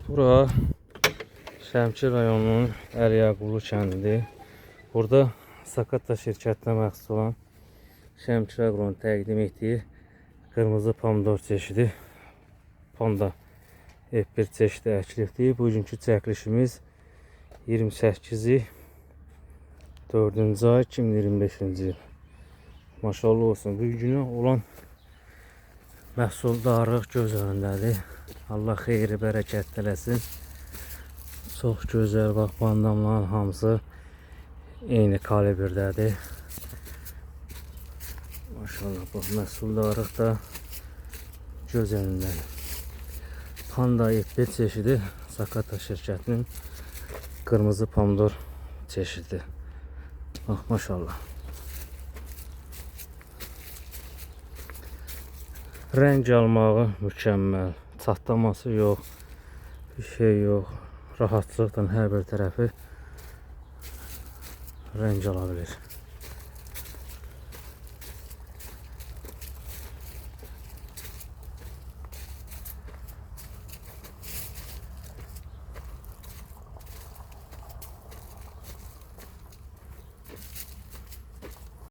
Bura Şəmkir rayonunun Əliyaqulu kəndidir. Burada Sakata şirkətinə məxsus olan Şəmkir Aqronun təqdim etdiyi qırmızı pomidor çeşidi Panda F1 çeşidi əkilibdir. Bugünkü çəkilişimiz 28-i 4-cü ay 2025-ci il. Maşallah olsun. Bugünə olan məhsuldarlıq göz önündədir. Allah xeyri bərəkət eləsin. Çox gözəl, bax, bandamların hamısı eyni kalibirdədir. Maşallah, bax, məhsuldarlıq da göz önündədir. Panda F1 çeşidi Sakata şirkətinin qırmızı pomidor çeşidi. Bax, maşallah. Rəng almağı mükəmməl. Çatlaması yox. Bir şey yox. Rahatlıqla hər bir tərəfi rəng ala bilir.